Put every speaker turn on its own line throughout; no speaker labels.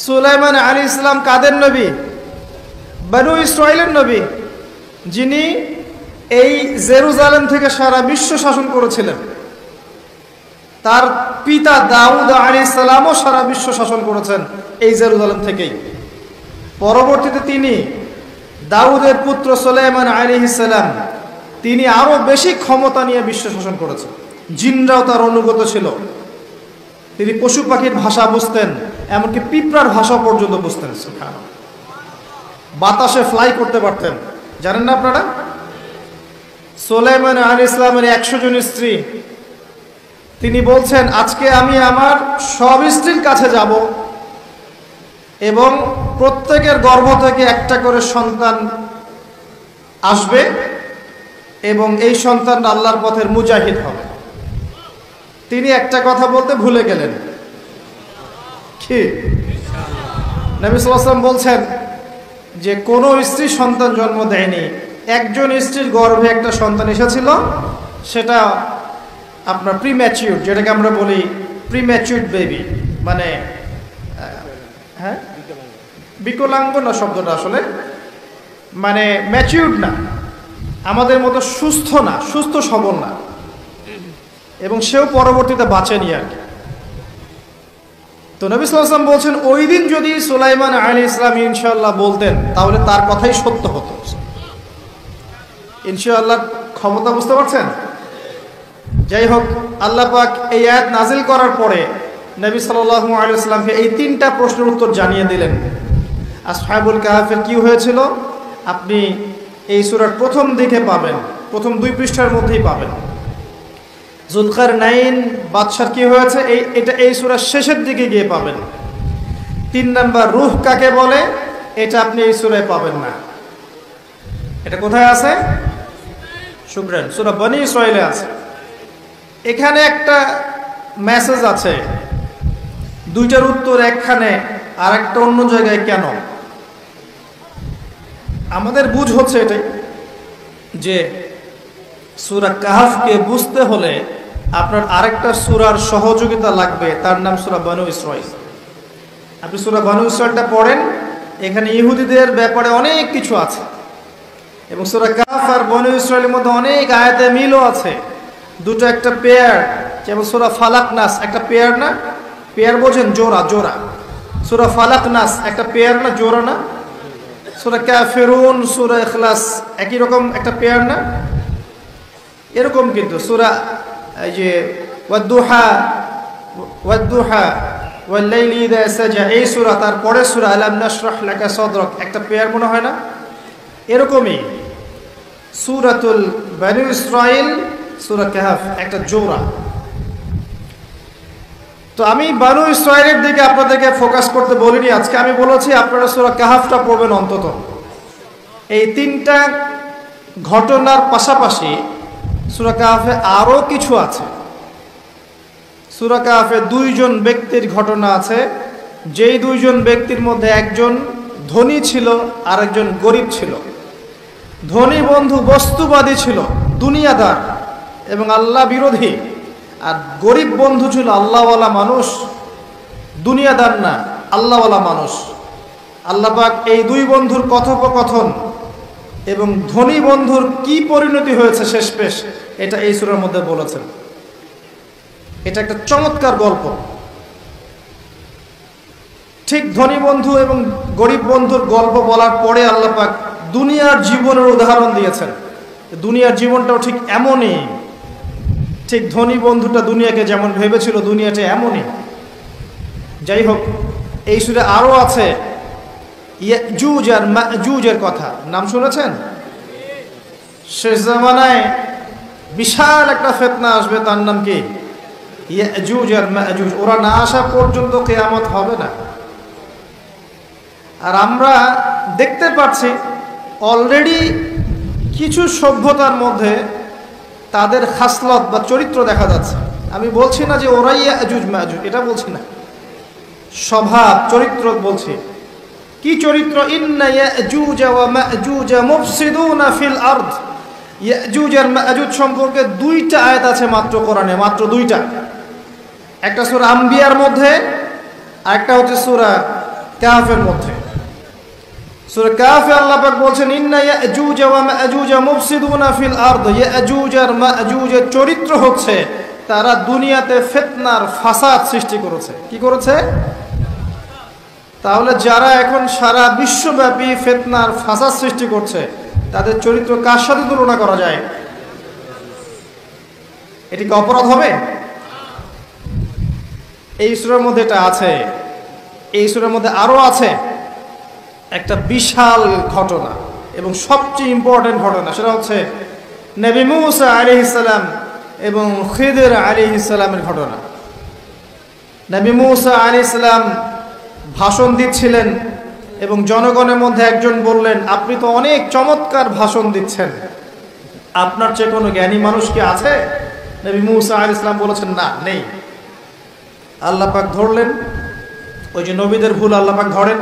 সুলাইমান আলাইহিস সালাম কাদের নবী? বনু ইসরাইলের নবী, যিনি এই জেরুজালেম থেকে সারা বিশ্ব শাসন করেছিলেন। তার পিতা দাউদ আলাইহিস সালামও সারা বিশ্ব শাসন করেছেন এই জেরুজালেম থেকেই। পরবর্তীতে তিনি দাউদের পুত্র সুলাইমান আলাইহিস সালাম, তিনি আরো বেশি ক্ষমতা নিয়ে বিশ্ব শাসন করেছেন। জিনরাও তার অনুগত ছিল। তিনি পশু পাখির ভাষা বুঝতেন, এমনকি পিঁপড়ার ভাষা পর্যন্ত বুঝতেন। বাতাসে ফ্লাই করতে পারতেন। জানেন না আপনারা? সুলাইমান আলাইহিস সালামের 100 জন স্ত্রী, তিনি বলছেন আজকে আমি আমার সব স্ত্রীর কাছে যাব এবং প্রত্যেকের গর্ভ থেকে একটা করে সন্তান আসবে এবং এই সন্তান আল্লাহর পথের মুজাহিদ হবে। তিনি একটা কথা বলতে ভুলে গেলেন, কি? নবী সাল্লাল্লাহু আলাইহি ওয়াসাল্লাম বলছেন যে কোনো স্ত্রী সন্তান জন্ম দেয়নি, একজন স্ত্রীর গর্ভে একটা সন্তান এসেছিল, সেটা আপনার প্রিম্যাচিউর, যেটাকে আমরা বলি প্রিম্যাচিউর বেবি, মানে হ্যাঁ বিকলাঙ্গ না শব্দটা আসলে, মানে ম্যাচিউর না, আমাদের মতো সুস্থ না, সুস্থ সবল না, এবং সেও পরবর্তীতে বাঁচেনি আর কি। তো নবী সাল্লাল্লাহু আলাইহি ওয়াসাল্লাম বলছেন ওই দিন যদি সুলাইমান আলাইহিস সালাম ইনশাআল্লাহ বলতেন তাহলে তার কথাই সত্য হতো। ইনশাআল্লাহ ক্ষমতা বুঝতে পারছেন? যাই হোক, আল্লাহ পাক এই আয়াত নাজিল করার পরে নবী সাল্লাল্লাহু আলাইহি ওয়াসাল্লামকে এই 3টা প্রশ্নের উত্তর জানিয়ে দিলেন। আসহাবুল কাহাফের কি হয়েছিল আপনি এই সূরার প্রথম দিকে পাবেন, প্রথম 2 পৃষ্ঠার মধ্যেই পাবেন। যুলকারনাইন বাদশার কি হয়েছে এটা এই সূরার শেষের দিকে গিয়ে পাবেন। 3 নাম্বার রূহ কাকে বলে, এটা আপনি এই সূরায় পাবেন না। এটা কোথায় আছে? শুকরান, সূরা বনী ইসরাঈলে আছে। এখানে একটা মেসেজ আছে, 2টার উত্তর একখানে আর একটা অন্য জায়গায় কেন? আমাদের বুঝ হচ্ছে এটাই যে সূরা কাহাফকে বুঝতে হলে আপনার আরেকটা সূরার সহযোগিতা লাগবে, তার নাম সূরা বনু ইসরাঈল। আপনি সূরা বনু ইসরাঈলটা পড়েন, এখানে ইহুদিদের ব্যাপারে অনেক কিছু আছে এবং সূরা কাহাফ আর বনু ইসরাঈলের মধ্যে অনেক আয়াতে মিলও আছে। দুটো একটা পেয়ার, যেমন সূরা ফালাক নাস একটা পেয়ার না? পেয়ার বোঝেন? জোড়া জোড়া। সূরা ফালাক নাস একটা পেয়ার না, জোড়া না? সূরা কাফিরুন, সূরা ইখলাস একই রকম একটা পেয়ার না? এরকম কিন্তু সূরা এই যে ওয়াদ-দুহা ওয়াল লাইলি ইযা সাজা, এই সূরা, তারপরে সূরা আলাম নাশরাহ লাকা সাদরাক একটা পেয়ার মনে হয় না? এরকমই সূরাতুল বনী ইসরাঈল, সূরা কাহাফ একটা জোড়া। তো আমি বনু ইসরাঈলের দিকে আপনাদেরকে ফোকাস করতে বলিনি আজকে, আমি বলেছি আপনারা সূরা কাহাফটা পড়বেন অন্তত। এই 3টা ঘটনার পাশাপাশি সূরা কাহাফে আরো কিছু আছে। সূরা কাহাফে 2 জন ব্যক্তির ঘটনা আছে, যেই 2 জন ব্যক্তির মধ্যে একজন ধনী ছিল আর একজন গরিব ছিল। ধনী বন্ধু বস্তুবাদী ছিল, দুনিয়াদার এবং আল্লাহ বিরোধী, আর গরিব বন্ধু ছিল আল্লাহওয়ালা মানুষ, দুনিয়াদার না আল্লাহওয়ালা মানুষ। আল্লাহ পাক এই 2 বন্ধুর কথোপকথন এবং ধনী বন্ধুর কি পরিণতি হয়েছে শেষমেশ, এটা এই সূরার মধ্যে বলেছেন। এটা একটা চমৎকার গল্প। ঠিক ধনী বন্ধু এবং গরিব বন্ধুর গল্প বলার পরে আল্লাহ পাক দুনিয়ার জীবনের উদাহরণ দিয়েছেন। দুনিয়ার জীবনটাও ঠিক এমনই, ঠিক ধনী বন্ধুটা দুনিয়াকে যেমন ভেবেছিল দুনিয়াটা এমনই। যাই হোক, এই সূরা আরো আছে ইয়াজুজ আর মাজুজের কথা, নাম শুনেছেন? শেষ জামানায় বিশাল একটা ফিতনা আসবে, তার নাম কি? ইয়াজুজ আর মাজুজ। ওরা না আসা পর্যন্ত কিয়ামত হবে না। আর আমরা দেখতে পাচ্ছি অলরেডি কিছু সভ্যতার মধ্যে তাদের খাসলত বা চরিত্র দেখা যাচ্ছে। আমি বলছি না যে ওরাই ইয়াজুজ মাজুজ, এটা বলছি না, স্বভাব চরিত্র বলছি। কি চরিত্র? ইন্না ইয়াজুজ ওয়া মাজুজ মুফসিদুনা ফিল আরদ। ইয়াজুজ আর মাজুজ সম্পর্কে 2টা আয়াত আছে মাত্র কোরআনে, মাত্র 2টা। একটা সূরা আম্বিয়ার মধ্যে, আরেকটা হচ্ছে সূরা কাহফের মধ্যে। সূরা কাহফে আল্লাহ পাক বলছেন ইন্না ইয়াজুজ ওয়া মাজুজ মুফসিদুনা ফিল আরদ। ইয়াজুজ আর মাজুজের চরিত্র হচ্ছে তারা দুনিয়াতে ফিতনার ফাসাদ সৃষ্টি করেছে। কি করেছে? তাহলে যারা এখন সারা বিশ্বব্যাপী ফিতনার ফাসাদ সৃষ্টি করছে তাদের চরিত্র কার সাথে তুলনা করা যায়? এটি কি অপরাধ হবে? এই সূরার মধ্যে এটা আছে। এই সূরার মধ্যে আরো আছে একটা বিশাল ঘটনা এবং সবচেয়ে ইম্পর্টেন্ট ঘটনা, সেটা হচ্ছে নবী মূসা আলাইহিস সালাম এবং খিদর আলাইহিস সালামের ঘটনা। নবী মূসা আলাইহিস সালাম ভাষণ দিচ্ছিলেন এবং জনগণের মধ্যে একজন বললেন, আপনি তো অনেক চমৎকার ভাষণ দিচ্ছেন, আপনার চেয়ে কোনো জ্ঞানী মানুষ কি আছে? নবী মূসা আলাইহিস সালাম বলেছেন, না, নেই। আল্লাহ পাক ধরলেন, ওই যে নবীদের ভুল আল্লাহ পাক ধরেন,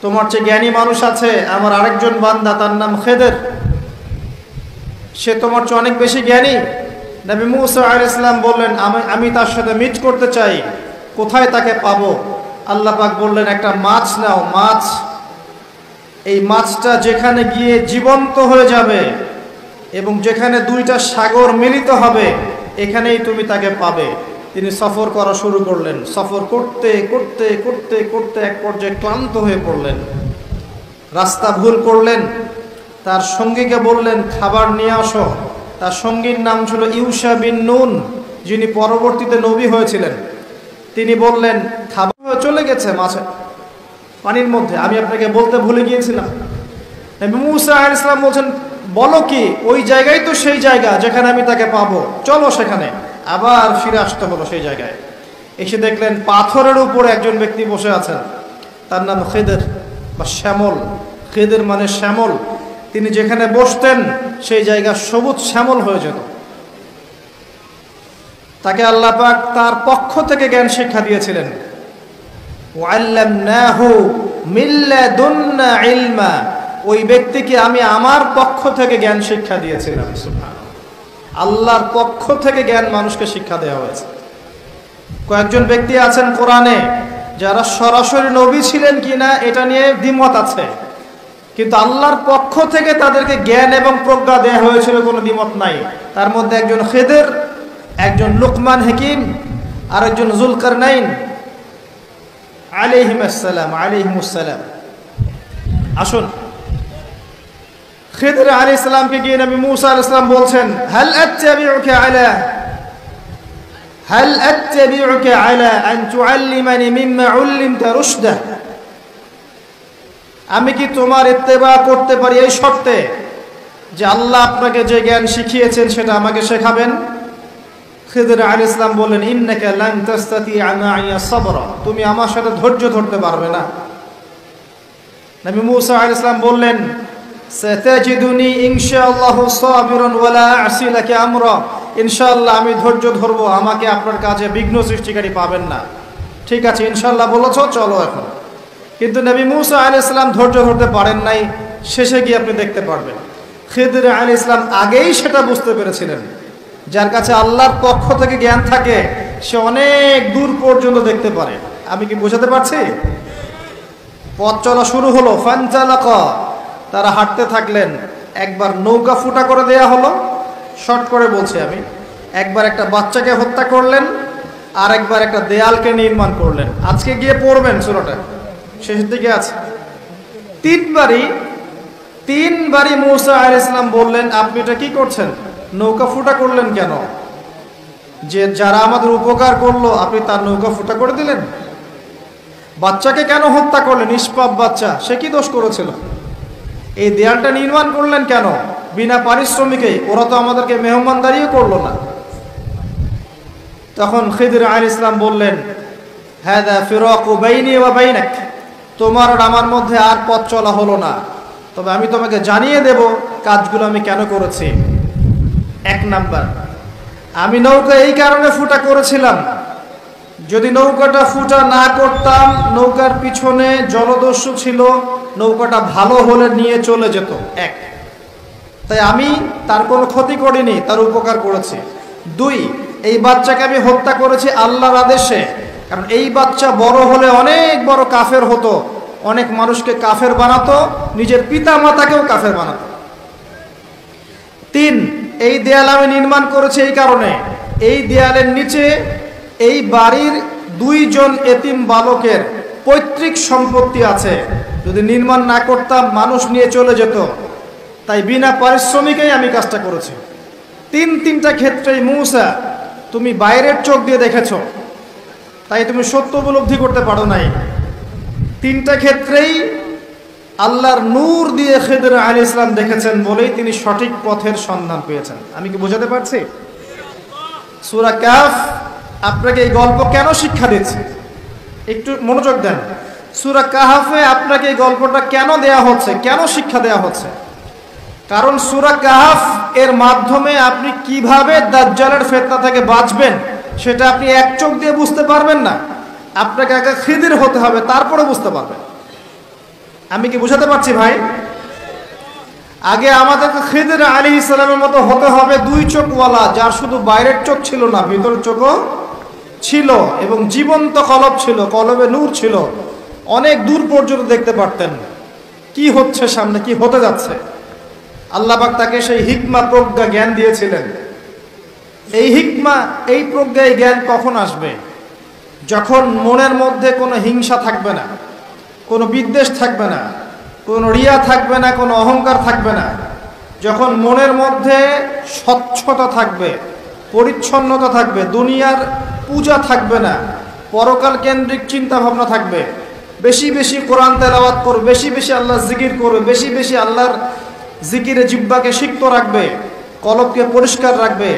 তোমার চেয়ে জ্ঞানী মানুষ আছে, আমার আরেকজন বান্দা, তার নাম খিদর, সে তোমার চেয়ে অনেক বেশি জ্ঞানী। নবী মূসা আলাইহিস সালাম বললেন, আমি তার সাথে মিট করতে চাই, কোথায় তাকে পাবো? আল্লাহ পাক বললেন, একটা মাছ নাও, মাছ, এই মাছটা যেখানে গিয়ে জীবন্ত হয়ে যাবে এবং যেখানে দুইটা সাগর মিলিত হবে এখানেই তুমি তাকে পাবে। তিনি সফর করা শুরু করলেন। সফর করতে করতে করতে করতে এক পর্যায়ে ক্লান্ত হয়ে পড়লেন, রাস্তা ভুল করলেন। তার সঙ্গীকে বললেন, খাবার নিয়ে আসো। তার সঙ্গীর নাম ছিল ইউশা বিন নুন, যিনি পরবর্তীতে নবী হয়েছিলেন। তিনি বললেন, খাবার চলে গেছে মাছে পানির মধ্যে, আমি আপনাকে বলতে ভুলে গিয়েছিলাম। নবী মূসা আলাইহিস সালাম বলছেন, বলো কি? ওই জায়গায় তো সেই জায়গা যেখানে আমি তাকে পাবো, চলো সেখানে। আবার ফিরে আসতে হলো সেই জায়গায়। এসে দেখলেন পাথরের উপরে একজন ব্যক্তি বসে আছেন, তার নাম খিদর বা শ্যামল। খিদর মানে শ্যামল। তিনি যেখানে বসতেন সেই জায়গা সবুজ শ্যামল হয়ে যেত। তাকে আল্লাহ পাক তার পক্ষ থেকে জ্ঞান শিক্ষা দিয়েছিলেন। ওয়াল্লামনাহু মিন লাদুন্না ইলমা, ওই ব্যক্তিকে আমি আমার পক্ষ থেকে জ্ঞান শিক্ষা দিয়েছিলাম। সুবহানাল্লাহ, আল্লাহর পক্ষ থেকে জ্ঞান মানুষকে শিক্ষা দেওয়া হয়েছে। কয়েকজন ব্যক্তি আছেন কোরআনে যারা সরাসরি নবী ছিলেন কিনা এটা নিয়ে দ্বিমত আছে, কিন্তু আল্লাহর পক্ষ থেকে তাদেরকে জ্ঞান এবং প্রজ্ঞা দেওয়া হয়েছিল, কোনো দ্বিমত নাই। তার মধ্যে একজন খিদর, একজন লুকমান হাকিম, আর একজন যুলকারনাইন আলাইহিমুসসালাম। আসুন, খিদর আলাইহিস সালামকে গিয়ে নবী মূসা আলাইহিস সালাম বলছেন, হাল আত্তাবিউকা আলা আন তুআল্লিমানি মিম্মা উল্লিমতা রুশদা, আমি কি তোমার ইত্তেবা করতে পারি এই শর্তে যে আল্লাহ আপনাকে যে জ্ঞান শিখিয়েছেন সেটা আমাকে শেখাবেন? খিদর আলাইহিস সালাম বললেন, ইন্নাকা লান তাস্তাতিআ মাইয়া সাবরা, তুমি আমার সাথে ধৈর্য ধরতে পারবে না। নবী মূসা আলাইহিস সালাম বললেন, সাতাজিদুনি ইনশাআল্লাহু সাবিরান ওয়ালা আসি লাকা আমরা, ইনশাআল্লাহ আমি ধৈর্য ধরবো, আমাকে আপনার কাজে বিঘ্ন সৃষ্টিকারী পাবেন না। ঠিক আছে, ইনশাআল্লাহ বলেছো, চলো এখন। কিন্তু নবী মূসা আলাইহিস সালাম ধৈর্য ধরতে পারেন নাই। শেষে গিয়ে আপনি দেখতে পারবেন খিদর আলাইহিস সালাম আগেই সেটা বুঝতে পেরেছিলেন, যার কাছে আল্লাহর পক্ষ থেকে জ্ঞান থাকে সে অনেক দূর পর্যন্ত দেখতে পারে। আমি কি বোঝাতে পারছি? পথ চলা শুরু হলো, ফানতালাকা, তারা হাঁটতে থাকলেন। একবার নৌকা ফুটা করে দেয়া হলো, শর্ট করে বলছি আমি। একবার একটা বাচ্চাকে হত্যা করলেন, আর একবার একটা দেয়ালকে নির্মাণ করলেন। আজকে গিয়ে পড়বেন সূরাটা, শেষের দিকে আছে। তিনবারই মূসা আলাইহিস সালাম বললেন, আপনি এটা কি করছেন? নৌকা ফুটা করলেন কেন? যে যারা আমাদের উপকার করলো আপনি তার নৌকা ফুটা করে দিলেন। বাচ্চাকে কেন হত্যা করলেন? নিষ্পাপ বাচ্চা, সে কি দোষ করেছিল? এই দেয়ালটা নির্মাণ করলেন কেন বিনা পারিশ্রমিকে? ওরা তো আমাদেরকে মেহমানদারিও করলো না। তখন খিদর আলাইহিস সালাম বললেন, হাদা ফিরাকু বাইনি ওয়া বাইনাক, তোমার আর আমার মধ্যে আর পথ চলা হলো না, তবে আমি তোমাকে জানিয়ে দেব কাজগুলো আমি কেন করেছি। এক নাম্বার, আমি নৌকা এই কারণে ফুটা করেছিলাম, যদি নৌকাটা ফুটা না করতাম নৌকার পিছনে জলদস্যু ছিল, নৌকাটা ভালো হলে নিয়ে চলে যেত। এক, তাই আমি তার কোনো ক্ষতি করিনি, তার উপকার করেছি। দুই, এই বাচ্চাকে আমি হত্যা করেছি আল্লাহর আদেশে, কারণ এই বাচ্চা বড় হলে অনেক বড় কাফের হতো, অনেক মানুষকে কাফের বানাতো, নিজের পিতা মাতাকেও কাফের বানাতো। 3, এই দেয়াল আমি নির্মাণ করেছি এই কারণে, এই দেয়ালের নিচে এই বাড়ির 2 জন এতিম বালকের পৈতৃক সম্পত্তি আছে, যদি নির্মাণ না করতাম মানুষ নিয়ে চলে যেত, তাই বিনা পারিশ্রমিকেই আমি কাজটা করেছি। 3টা ক্ষেত্রেই মূসা তুমি বাইরের চোখ দিয়ে দেখেছ, তাই তুমি সত্য উপলব্ধি করতে পারো নাই। 3টা ক্ষেত্রেই আল্লাহর নূর দিয়ে খিদর আলাইহিস সালাম দেখেছেন বলেই তিনি সঠিক পথের সন্ধান পেয়েছেন। আমি কি বোঝাতে পারছি? সূরা কাহফ আপনাকে এই গল্প কেন শিক্ষা দিচ্ছে, একটু মনোযোগ দেন। সূরা কাহফে আপনাকে এই গল্পটা কেন দেয়া হচ্ছে, কেন শিক্ষা দেয়া হচ্ছে? কারণ সূরা কাহফ এর মাধ্যমে আপনি কিভাবে দাজ্জালের ফিতনা থেকে বাঁচবেন সেটা আপনি এক চোখ দিয়ে বুঝতে পারবেন না, আপনাকে আগে খিদির হতে হবে, তারপরে বুঝতে পারবেন। আমি কি বুঝাতে পারছি ভাই? আগে আমাদেরকে খিদির আলাইহিস সালামের মতো হতে হবে, 2 চোখওয়ালা, যার শুধু বাইরের চোখ ছিল না, ভিতরের চোখও ছিল, এবং জীবন্ত কলব ছিল, কলবে নূর ছিল, অনেক দূর পর্যন্ত দেখতে পারতেন কি হচ্ছে সামনে, কি হতে যাচ্ছে। আল্লাহ পাক তাকে সেই হিকমা, প্রজ্ঞা, জ্ঞান দিয়েছিলেন। এই হিকমা, এই প্রজ্ঞা, এই জ্ঞান কখন আসবে? যখন মনের মধ্যে কোনো হিংসা থাকবে না, কোনো বিদ্বেষ থাকবে না, কোনো রিয়া থাকবে না, কোনো অহংকার থাকবে না, যখন মনের মধ্যে স্বচ্ছতা থাকবে, পরিচ্ছন্নতা থাকবে, দুনিয়ার পূজা থাকবে না, পরকাল কেন্দ্রিক চিন্তা ভাবনা থাকবে, বেশি বেশি কোরআন তেলাওয়াত করবে, বেশি বেশি আল্লাহর জিকির করবে, বেশি বেশি আল্লাহর জিকিরে জিহ্বাকে সিক্ত রাখবে, কলবকে পরিষ্কার রাখবে,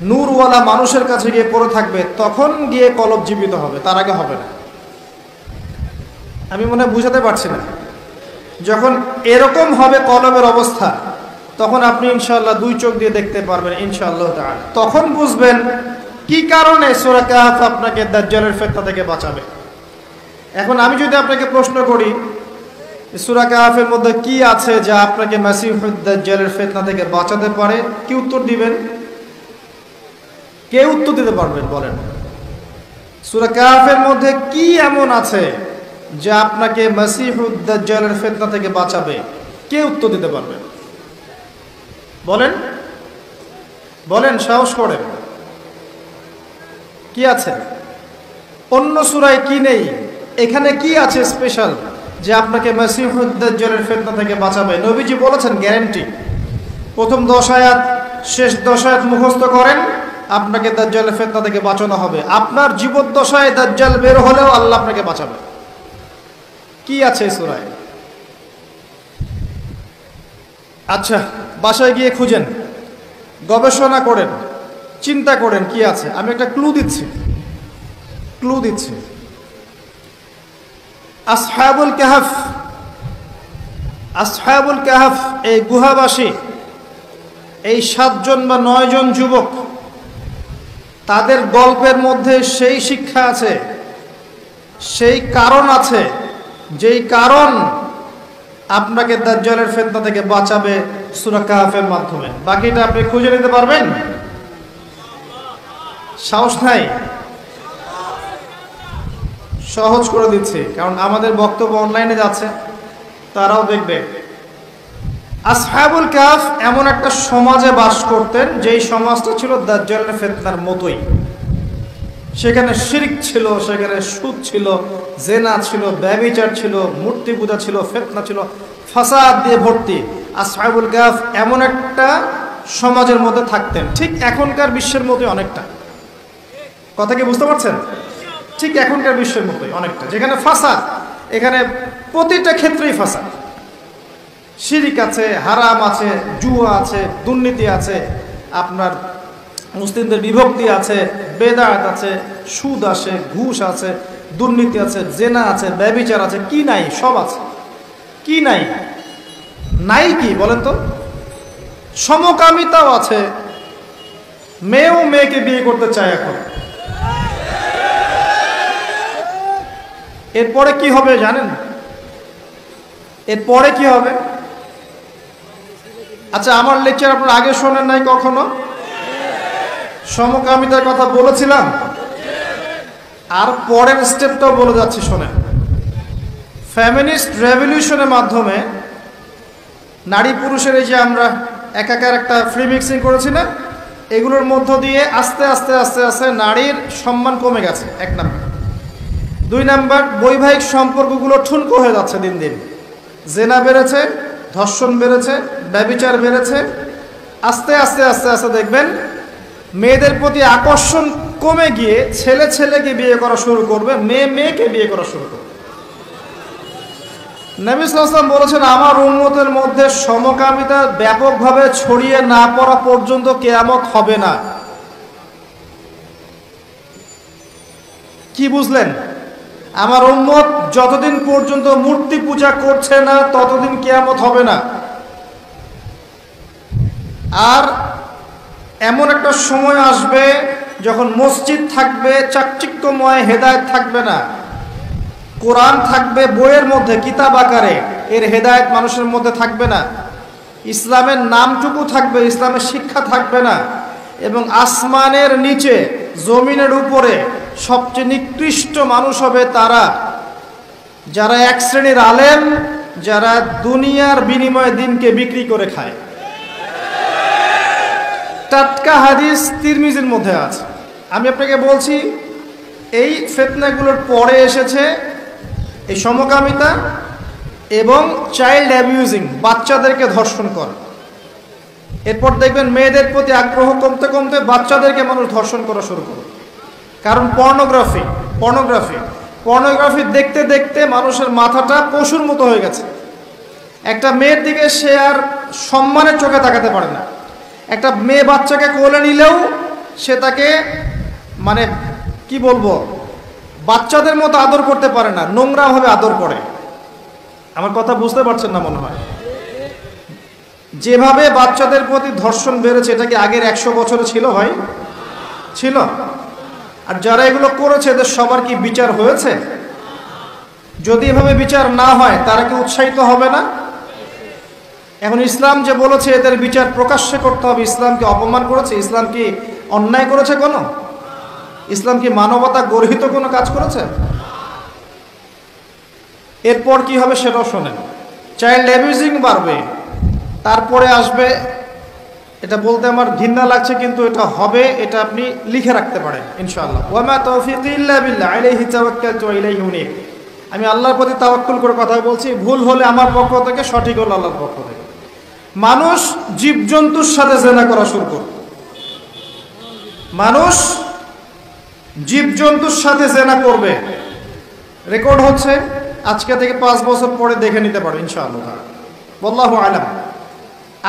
নূরওয়ালা মানুষের কাছে গিয়ে পড়ে থাকবে, তখন গিয়ে কলব জীবিত হবে, তার আগে হবে না। আমি মনে হয় বুঝাতে পারছি না। যখন এরকম হবে কলবের অবস্থা, তখন আপনি ইনশাআল্লাহ 2 চোখ দিয়ে দেখতে পারবেন ইনশাআল্লাহ তাআলা। তখন বুঝবেন কি কারণে সূরা কাহফ আপনাকে দাজ্জালের ফিতনা থেকে বাঁচাবে। এখন আমি যদি আপনাকে প্রশ্ন করি সূরা কাহফের মধ্যে কি আছে যা আপনাকে মাসিহুদ দাজ্জালের ফিতনা থেকে বাঁচাতে পারে, কি উত্তর দিবেন? কে উত্তর দিতে পারবেন বলেন? সূরা কাহফের মধ্যে কি এমন আছে যা আপনাকে মাসিহুদ দাজ্জালের ফিতনা থেকে বাঁচাবে? কে উত্তর দিতে পারবেন? বলেন বলেন, সাহস করেন। কি আছে? অন্য সূরায় কি নেই, এখানে কি আছে স্পেশাল যে আপনাকে মাসিহুদ দাজ্জালের ফিতনা থেকে বাঁচাবে? নবীজি বলেছেন গ্যারান্টি, প্রথম 10 আয়াত শেষ 10 আয়াত মুখস্থ করেন, আপনাকে দাজ্জালের ফিতনা থেকে বাঁচানো হবে। আপনার জীবদ্দশায় দাজ্জাল বের হলেও আল্লাহ আপনাকে বাঁচাবে। কি আছে এই সূরায়? আচ্ছা, বাসায় গিয়ে খুঁজেন, গবেষণা করেন, চিন্তা করেন কি আছে। আমি একটা ক্লু দিচ্ছি। আসহাবুল কাহফ, এই গুহাবাসী, এই 7 জন বা 9 জন যুবক, তাদের গল্পের মধ্যে সেই শিক্ষা আছে, সেই কারণ আছে, যেই কারণ আপনাকে দাজ্জালের ফিতনা থেকে বাঁচাবে সূরা কাহফের মাধ্যমে। বাকিটা আপনি খুঁজে নিতে পারবেন? সাহস নাই? সহজ করে দিচ্ছি, কারণ আমাদের বক্তব্য অনলাইনে যাচ্ছে, তারাও দেখবে। আসহাবুল কাহফ এমন একটা সমাজে বাস করতেন যেই সমাজটা ছিল দাজ্জালের ফিতনার মতোই। সেখানে শিরক ছিল, সেখানে সুদ ছিল, জেনা ছিল, ব্যভিচার ছিল, মূর্তি পূজা ছিল, ফিতনা ছিল, ফাসাদ দিয়ে ভর্তি। আসহাবুল কাহফ এমন একটা সমাজের মধ্যে থাকতেন, ঠিক এখনকার বিশ্বের মতোই অনেকটা। কথা কি বুঝতে পারছেন? ঠিক এখনকার বিশ্বের মতোই অনেকটা, যেখানে ফাসাদ, এখানে প্রতিটা ক্ষেত্রেই ফাসাদ, শিরক আছে, হারাম আছে, জুয়া আছে, দুর্নীতি আছে, আপনার মুসলিমদের বিভক্তি আছে, বেদাত আছে, সুদ আছে, ঘুষ আছে, দুর্নীতি আছে, জেনা আছে, ব্যভিচার আছে, কি নাই? সব আছে। কি নাই? নাই কি বলেন তো? সমকামিতাও আছে, মেয়েও মেয়েকে বিয়ে করতে চায় এখন। এরপরে কি হবে জানেন? এরপরে কি হবে? আচ্ছা, আমার লেকচার আপনারা আগে শোনেন নাই কখনো? সমকামিতার কথা বলেছিলাম? আর পরের স্টেপটাও বলে যাচ্ছি, শোনেন। ফেমিনিস্ট রেভলিউশনের মাধ্যমে নারী পুরুষের এই যে আমরা একাকার একটা ফ্রি মিক্সিং করেছি না, এগুলোর মধ্য দিয়ে আস্তে আস্তে আস্তে আস্তে নারীর সম্মান কমে গেছে, 1 নাম্বার। 2 নাম্বার, বৈবাহিক সম্পর্কগুলো ঠুনকো হয়ে যাচ্ছে দিন দিন। জেনা বেড়েছে, ধর্ষণ বেড়েছে, ব্যভিচার বেড়েছে। আস্তে আস্তে আস্তে আস্তে দেখবেন মেয়েদের প্রতি আকর্ষণ কমে গিয়ে ছেলে ছেলেকে বিয়ে করা শুরু করবে, মেয়ে মেয়েকে বিয়ে করা শুরু করবে। নবী সাল্লাল্লাহু আলাইহি ওয়াসাল্লাম বলেছেন, আমার উম্মতের মধ্যে সমকামিতা ব্যাপকভাবে ছড়িয়ে না পড়া পর্যন্ত কিয়ামত হবে না। কি বুঝলেন? আমার উম্মত যতদিন পর্যন্ত মূর্তি পূজা করছে না ততদিন কিয়ামত হবে না। আর এমন একটা সময় আসবে যখন মসজিদ থাকবে চাকচিক্যময়, হেদায়েত থাকবে না। কোরআন থাকবে বইয়ের মধ্যে, কিতাব আকারে, এর হেদায়েত মানুষের মধ্যে থাকবে না। ইসলামের নামটুকু থাকবে, ইসলামের শিক্ষা থাকবে না। এবং আসমানের নিচে, জমিনের উপরে সবচেয়ে নিকৃষ্ট মানুষ হবে তারা যারা এক শ্রেণীর আলেম, যারা দুনিয়ার বিনিময়ে দিনকে বিক্রি করে খায়। টাটকা হাদিস তিরমিজির মধ্যে আছে। আমি আপনাকে বলছি, এই ফিতনাগুলোর পরে এসেছে এই সমকামিতা এবং চাইল্ড অ্যাবিউজিং, বাচ্চাদেরকে ধর্ষণ করা। এরপর দেখবেন মেয়েদের প্রতি আগ্রহ কমতে কমতে বাচ্চাদেরকে মানুষ ধর্ষণ করা শুরু করে। কারণ পর্নোগ্রাফি দেখতে দেখতে মানুষের মাথাটা পশুর মতো হয়ে গেছে। একটা মেয়ের দিকে সে আর সম্মানের চোখে তাকাতে পারে না। একটা মেয়ে বাচ্চাকে কোলে নিলেও সে তাকে মানে কি বলবো, বাচ্চাদের মতো আদর করতে পারে না, নোংরাভাবে আদর করে। আমার কথা বুঝতে পারছেন না মনে হয়। যেভাবে বাচ্চাদের প্রতি ধর্ষণ বেড়েছে, এটা কি আগের 100 বছরে ছিল ভাই? ছিল? আর যারা এগুলো করেছে এদের সবার কি বিচার হয়েছে? যদি এভাবে বিচার না হয় তারা কি উৎসাহিত হবে না? এখন ইসলাম যে বলেছে এদের বিচার প্রকাশ্যে করতে হবে, ইসলামকে অপমান করেছে? ইসলাম কি অন্যায় করেছে কোনো? ইসলাম কি মানবতা গর্হিত কোনো কাজ করেছে? এরপর কি হবে সেটাও শোনেন। চাইল্ড অ্যাবিউজিং বাড়বে, তারপরে আসবে, এটা বলতে আমার ঘৃণা লাগছে কিন্তু এটা হবে, এটা আপনি লিখে রাখতে পারেন ইনশাআল্লাহ। ওয়ামা তাওফীকি ইল্লা বিল্লাহ আলাইহি তাওয়াক্কালতু ওয়া ইলাইহি উনীব। আমি আল্লাহর প্রতি তাওয়াক্কুল করে কথা বলছি, ভুল হলে আমার পক্ষ থেকে, সঠিক হলে আল্লাহর পক্ষ থেকে। মানুষ জীবজন্তুর সাথে জেনা করা শুরু করবে। মানুষ জীবজন্তুর সাথে জেনা করবে, রেকর্ড হচ্ছে। আজকে থেকে 5 বছর পরে দেখে নিতে পারো ইনশাআল্লাহ। আল্লাহু আলাম।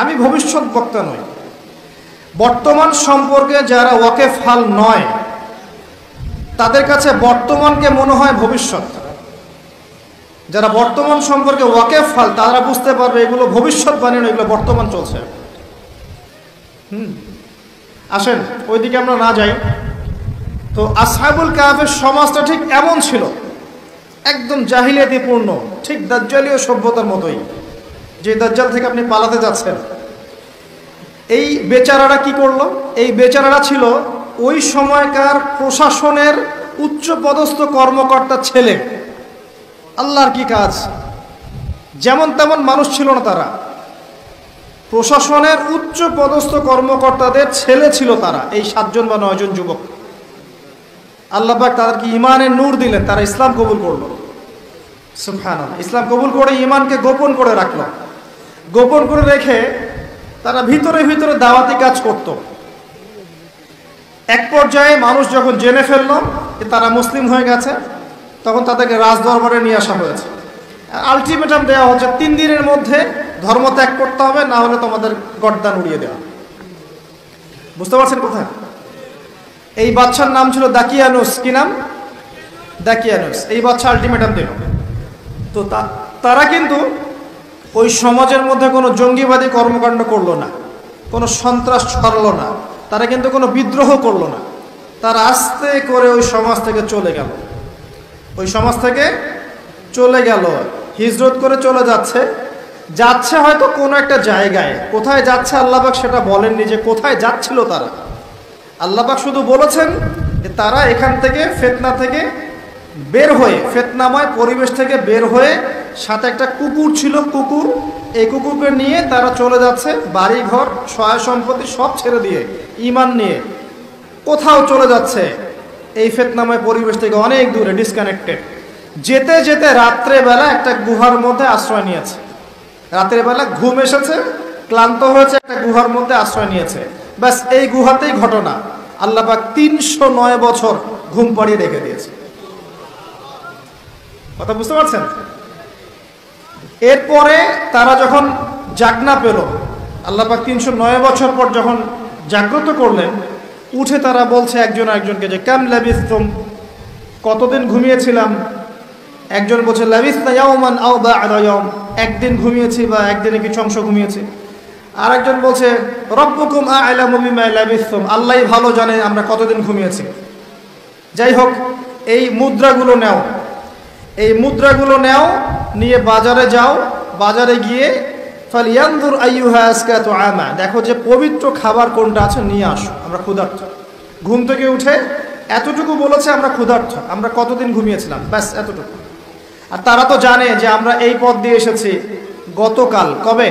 আমি ভবিষ্যৎ বক্তা নই। বর্তমান সম্পর্কে যারা ওয়াকেফহাল নয় তাদের কাছে বর্তমানকে মনে হয় ভবিষ্যৎ। যারা বর্তমান সম্পর্কে ওয়াকেফহাল তারা বুঝতে পারবে এগুলো ভবিষ্যৎবাণী নয়, এগুলো বর্তমান চলছে। আসেন ওইদিকে আমরা না যাই। তো আসহাবুল কাহফের সমাজটা ঠিক এমন ছিল, একদম জাহিলিয়াতিপূর্ণ, ঠিক দাজ্জালীয় সভ্যতার মতোই, যে দাজ্জাল থেকে আপনি পালাতে যাচ্ছেন। এই বেচারারা কি করলো? এই বেচারারা ছিল ওই সময়কার প্রশাসনের উচ্চ পদস্থ কর্মকর্তার ছেলে। আল্লাহর কি কাজ! যেমন তেমন মানুষ ছিল না তারা, প্রশাসনের উচ্চ পদস্থ কর্মকর্তাদের ছেলে ছিল তারা, এই 7 জন বা 9 জন যুবক। আল্লাহ পাক তাদেরকে ইমানের নূর দিলেন, তারা ইসলাম কবুল করলো। সুবহানাল্লাহ। ইসলাম কবুল করে ইমানকে গোপন করে রাখলো। গোপন করে রেখে তারা ভিতরে ভিতরে দাওয়াতি কাজ করত। এক পর্যায়ে মানুষ যখন জেনে ফেললো যে তারা মুসলিম হয়ে গেছে, তখন তাদেরকে রাজদরবারে নিয়ে আসা হয়েছে। আলটিমেটাম দেওয়া হচ্ছে 3 দিনের মধ্যে ধর্ম ত্যাগ করতে হবে, না হলে তোমাদের গর্দান উড়িয়ে দেওয়া। বুঝতে পারছেন কোথায়? এই বাচ্চার নাম ছিল দাকিয়ানুস। কি নাম? দাকিয়ানুস। এই বাচ্চা আলটিমেটাম দিল। তো তারা কিন্তু ওই সমাজের মধ্যে কোনো জঙ্গিবাদী কর্মকাণ্ড করলো না, কোনো সন্ত্রাস ছড়ালো না, তারা কিন্তু কোনো বিদ্রোহ করলো না। তারা আস্তে করে ওই সমাজ থেকে চলে গেল। ওই সমাজ থেকে চলে গেল, হিজরত করে চলে যাচ্ছে হয়তো কোনো একটা জায়গায়। কোথায় যাচ্ছে আল্লাহ পাক সেটা বলেননি যে কোথায় যাচ্ছিল তারা। আল্লাহ পাক শুধু বলেছেন তারা এখান থেকে ফিতনা থেকে বের হয়ে, ফিতনাময় পরিবেশ থেকে বের হয়ে, সাথে একটা কুকুর ছিল, কুকুর, এই কুকুরকে নিয়ে তারা চলে যাচ্ছে বাড়ি ঘর সহায় সম্পত্তি সব ছেড়ে দিয়ে ঈমান নিয়ে কোথাও চলে যাচ্ছে এই ফিতনাময় পরিবেশ থেকে অনেক দূরে, ডিসকানেক্টেড। যেতে যেতে রাত্রেবেলা একটা গুহার মধ্যে আশ্রয় নিয়েছে। রাতের বেলা ঘুম এসেছে, ক্লান্ত হয়েছে, একটা গুহার মধ্যে আশ্রয় নিয়েছে। ব্যাস এই গুহাতেই ঘটনা। আল্লাহ পাক 309 বছর ঘুম পাড়িয়ে রেখে দিয়েছে। কথা বুঝতে পারছেন? এরপরে তারা যখন জাগনা পেল, আল্লাহ পাক 309 বছর পর যখন জাগ্রত করলেন, উঠে তারা বলছে একজন আরেকজনকে যে কাম লাবিসতুম, কতদিন ঘুমিয়েছিলাম? একজন বলছে লাবিসনা ইয়াওমান আও বা'দা ইয়াওম, একদিন ঘুমিয়েছি বা একদিনে কিছু অংশ ঘুমিয়েছি। আর একজন বলছে রব্বুকুম আ'লামু বিমা লাবিসতুম, আল্লাহই ভালো জানে আমরা কতদিন ঘুমিয়েছি। যাই হোক, এই মুদ্রাগুলো নাও, এই মুদ্রাগুলো নাও, নিয়ে বাজারে যাও, বাজারে গিয়ে ফালিয়ানজুর আইয়ুহা আসকাতু আমা, দেখো যে পবিত্র খাবার কোনটা আছে নিয়ে আসো, আমরা ক্ষুধার্ত। ঘুম থেকে উঠে এতটুকু বলেছে আমরা ক্ষুধার্ত, আমরা কতদিন ঘুমিয়েছিলাম, ব্যাস এতটুকু। আর তারা তো জানে যে আমরা এই পথ দিয়ে এসেছি গতকাল, কবে?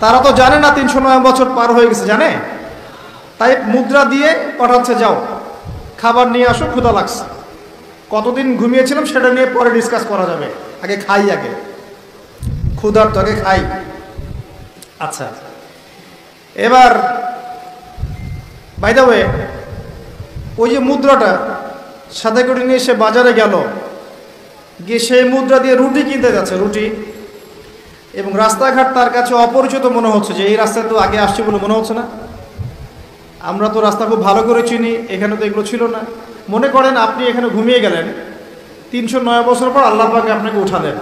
তারা তো জানে না 309 বছর পার হয়ে গেছে, জানে? তাই মুদ্রা দিয়ে পাঠাচ্ছে, যাও খাবার নিয়ে আসো, ক্ষুধা লাগছে। কতদিন ঘুমিয়েছিলাম সেটা নিয়ে পরে ডিসকাস করা যাবে, আগে খাই, আগে ক্ষুধার্ত, আগে খাই। আচ্ছা, এবার বাই দ্য ওয়ে, ওই যে মুদ্রাটা সাথে করে নিয়ে সে বাজারে গেল, গিয়ে সেই মুদ্রা দিয়ে রুটি কিনতে যাচ্ছে, রুটি। এবং রাস্তাঘাট তার কাছে অপরিচিত মনে হচ্ছে, যে এই রাস্তায় তো আগে আসছি বলে মনে হচ্ছে না, আমরা তো রাস্তা খুব ভালো করে চিনি, এখানে তো এগুলো ছিল না। মনে করেন আপনি এখানে ঘুমিয়ে গেলেন, 309 বছর পর আল্লাহ পাক আপনাকে উঠালেন,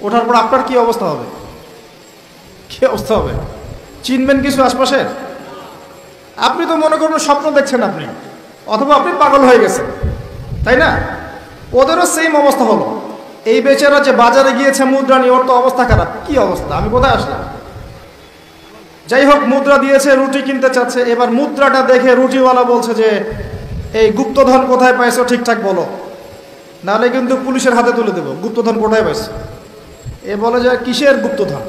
ওঠার পর আপনার কি অবস্থা হবে? কি অবস্থা হবে? চিনবেন কিছু আশপাশের? আপনি তো মনে করুন স্বপ্ন দেখছেন আপনি, অথবা আপনি পাগল হয়ে গেছেন, তাই না? ওদেরও সেম অবস্থা হলো। এই বেচারা যে বাজারে গিয়েছে মুদ্রা নিয়ে, ওর তো অবস্থা খারাপ। কি অবস্থা, আমি কোথায় আসলাম? যাই হোক, মুদ্রা দিয়েছে, রুটি কিনতে চাচ্ছে। এবার মুদ্রাটা দেখে রুটিওয়ালা বলছে যে এই গুপ্তধন কোথায় পাইছো ঠিকঠাক বলো, নাহলে কিন্তু পুলিশের হাতে তুলে দেবো। গুপ্তধন কোথায় পাইছো? এ বলে যে কিসের গুপ্তধন,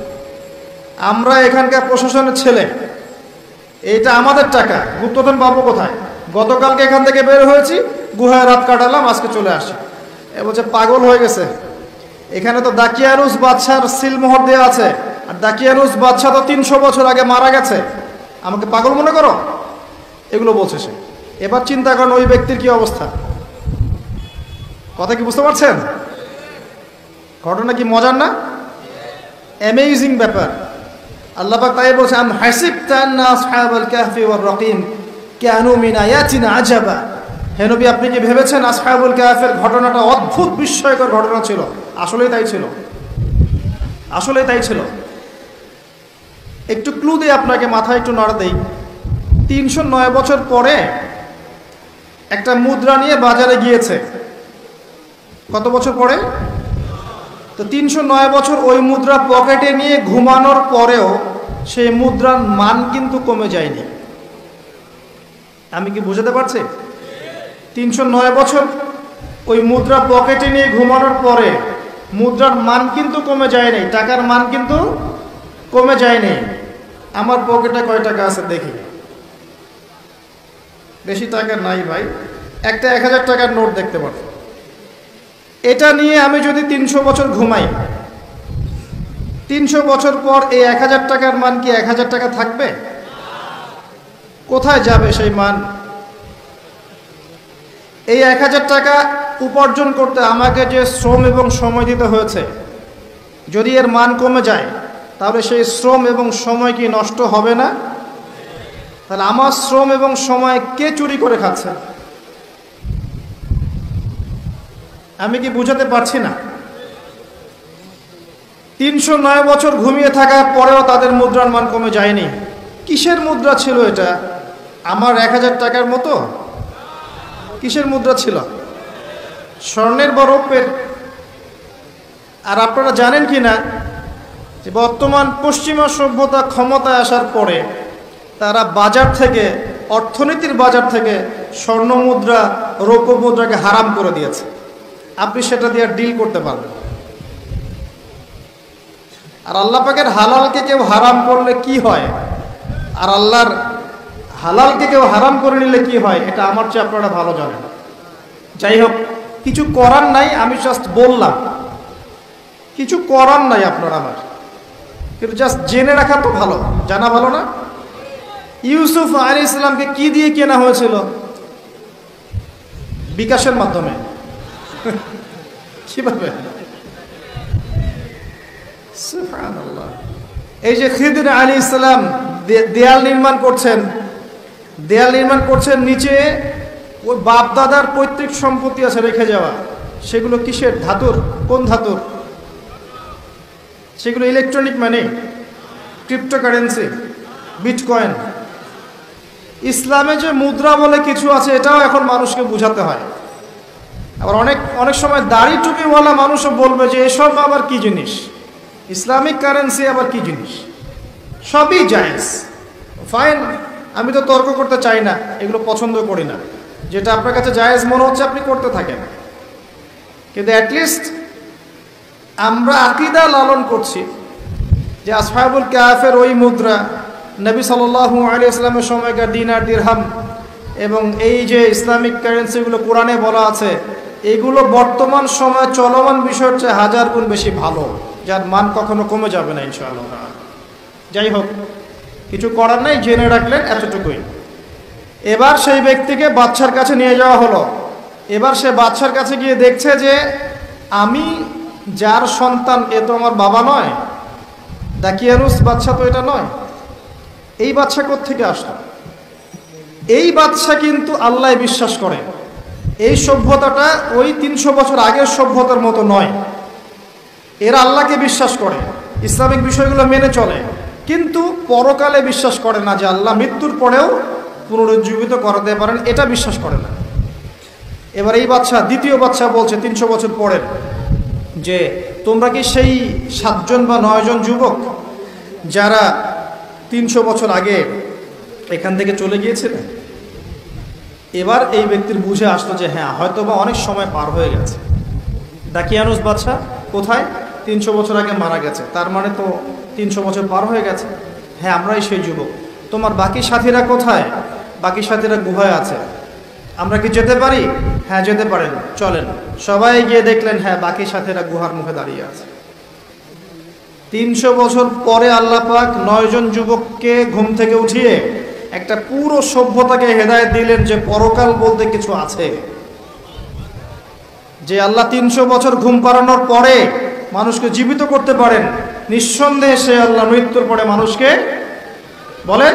আমরা এখানকার প্রশাসনের ছেলে, এইটা আমাদের টাকা, গুপ্তধন পাবো কোথায়? গতকালকে এখান থেকে বের হয়েছি, গুহায় রাত কাটালাম, আজকে চলে আসি। এ বলছে পাগল হয়ে গেছে, এখানে তো দাকিয়ানুস বাদশার সিলমোহর দেওয়া আছে, আর দাকিয়ানুস বাদশা তো 300 বছর আগে মারা গেছে, আমাকে পাগল মনে করো? এগুলো বলছে সে। এবার চিন্তা করেন ওই ব্যক্তির কি অবস্থা। কথা কি বুঝতে পারছেন? ঘটনা কি মজার না? অ্যামেজিং ব্যাপার। আল্লাহ পাক তাই বলছে, আম হাসিবতা আন্না আসহাবাল কাহফি ওয়ার রাকিম কানু মিন আয়াতিনা আজাবা, হে নবী আপনি কি ভেবেছেন আসহাবুল কাহফের ঘটনাটা অদ্ভুত বিস্ময়কর ঘটনা ছিল? আসলেই তাই ছিল, আসলেই তাই ছিল। একটু ক্লু দিই আপনাকে, মাথায় একটু নড়া দেই। 309 বছর পরে একটা মুদ্রা নিয়ে বাজারে গিয়েছে। কত বছর পরে? তো 309 বছর ওই মুদ্রা পকেটে নিয়ে ঘুমানোর পরেও সেই মুদ্রার মান কিন্তু কমে যায়নি। আমি কি বুঝাতে পারছি? 309 বছর ওই মুদ্রা পকেটে নিয়ে ঘুমানোর পরে মুদ্রার মান কিন্তু কমে যায়নি, টাকার মান কিন্তু কমে যায়নি। আমার পকেটে কয় টাকা আছে দেখি, বেশি টাকা নাই ভাই, একটা 1000 টাকার নোট দেখতে পারো। এটা নিয়ে আমি যদি 300 বছর ঘুমাই, 300 বছর পর এই 1000 টাকার মান কি 1000 টাকা থাকবে? কোথায় যাবে সেই মান? এই 1000 টাকা উপার্জন করতে আমাকে যে শ্রম এবং সময় দিতে হয়েছে, যদি এর মান কমে যায় তাহলে সেই শ্রম এবং সময় কি নষ্ট হবে না? তাহলে আমার শ্রম এবং সময় কে চুরি করে খাচ্ছে? আমি কি বুঝাতে পারছি না? 309 বছর ঘুমিয়ে থাকার পরেও তাদের মুদ্রার মান কমে যায়নি। কিসের মুদ্রা ছিল এটা? আমার 1000 টাকার মতো? কিসের মুদ্রা ছিল? স্বর্ণের বা রৌপ্যের। আর আপনারা জানেন কি না যে বর্তমান পশ্চিমা সভ্যতা ক্ষমতায় আসার পরে তারা বাজার থেকে অর্থনীতির বাজার থেকে স্বর্ণ মুদ্রা রৌপ্য মুদ্রাকে হারাম করে দিয়েছে। আপনি সেটা দিয়ে ডিল করতে পারবেন। আর আল্লাহ পাকের হালালকে কেউ হারাম করলে কি হয়, আর আল্লাহর হালালকে কেউ হারাম করে নিলে কি হয়, এটা আমার চেয়ে আপনারা ভালো জানেন। যাই হোক, কিছু করার নাই, আমি জাস্ট বললাম, কিছু করার নাই আপনার আমার, কিন্তু জাস্ট জেনে রাখা তো ভালো, জানা ভালো না? ইউসুফ আলাইহিস সালামকে কি দিয়ে কেনা হয়েছিল? বিকাশের মাধ্যমে। কিভাবে? সুবহানাল্লাহ। এই যে খিদির আলাইহিস সালাম দেয়াল নির্মাণ করছেন, নিচে ওই বাপ দাদার পৈতৃক সম্পত্তি আছে রেখে যাওয়া, সেগুলো কিসের? ধাতুর। কোন ধাতুর? সেগুলো ইলেকট্রনিক মানি, ক্রিপ্টোকারেন্সি, বিটকয়েন। ইসলামে যে মুদ্রা বলে কিছু আছে, এটাও এখন মানুষকে বোঝাতে হয়। আবার অনেক সময় দাড়ি টুপিওয়ালা মানুষও বলবে যে এসব আবার কি জিনিস, ইসলামিক কারেন্সি আবার কি জিনিস। সবই জায়েজ, ফাইন, আমি তো তর্ক করতে চাই না, এগুলো পছন্দ করি না। যেটা আপনার কাছে জায়েজ মনে হচ্ছে আপনি করতে থাকেন, কিন্তু অ্যাটলিস্ট আমরা আকীদা লালন করছি যে আসহাবুল কাহফের ওই মুদ্রা, নবী সাল্লাল্লাহু আলাইহি ওয়াসাল্লামের সময়কার দিনার দিরহাম, এবং এই যে ইসলামিক কারেন্সিগুলো কোরআনে বলা আছে, এগুলো বর্তমান সময়ে চলমান বিষয়ের চেয়ে 1000 গুণ বেশি ভালো, যার মান কখনো কমে যাবে না ইনশাআল্লাহ। যাই হোক, কিছু করার নাই, জেনে রাখলেন এতটুকুই। এবার সেই ব্যক্তিকে বাদশার কাছে নিয়ে যাওয়া হলো। এবার সে বাদশার কাছে গিয়ে দেখছে যে আমি যার সন্তান, এ তো আমার বাবা নয়, দাকিয়ানুস বাদশা তো এটা নয়। এই বাদশা কোত্থেকে আসলো? এই বাদশা কিন্তু আল্লাহ বিশ্বাস করে। এই সভ্যতাটা ওই 300 বছর আগের সভ্যতার মতো নয়। এরা আল্লাহকে বিশ্বাস করে, ইসলামিক বিষয়গুলো মেনে চলে, কিন্তু পরকালে বিশ্বাস করে না যে আল্লাহ মৃত্যুর পরেও পুনরুজ্জীবিত করাতে পারেন, এটা বিশ্বাস করে না। এবার এই বাদশা, দ্বিতীয় বাদশা বলছে 300 বছর পরে যে তোমরা কি সেই 7 জন বা 9 জন যুবক যারা 300 বছর আগে এখান থেকে চলে গিয়েছিলেন? এবার এই ব্যক্তির বুঝে আসলো যে হ্যাঁ, হয়তো বা অনেক সময় পার হয়ে গেছে। দাকিয়ানুস বাদশা কোথায়? 300 বছর আগে মারা গেছে, তার মানে তো 300 বছর পার হয়ে গেছে। হ্যাঁ, আমরাই সেই যুবক। তোমার বাকি সাথীরা কোথায়? বাকি সাথীরা গুহায় আছে। আমরা কি যেতে পারি? হ্যাঁ, যেতে পারেন, চলেন। সবাই গিয়ে দেখলেন হ্যাঁ, বাকি সাথীরা গুহার মুখে দাঁড়িয়ে আছে। 300 বছর পরে আল্লাহ পাক 9 জন যুবককে ঘুম থেকে উঠিয়ে একটা পুরো সভ্যতাকে হেদায়েত দিলেন যে পরকাল বলতে কিছু আছে, যে আল্লাহ 300 বছর ঘুম পাড়ানোর পরে মানুষকে জীবিত করতে পারেন। নিঃসন্দেহে সে আল্লাহ মৃত্যুর পরে মানুষকে বলেন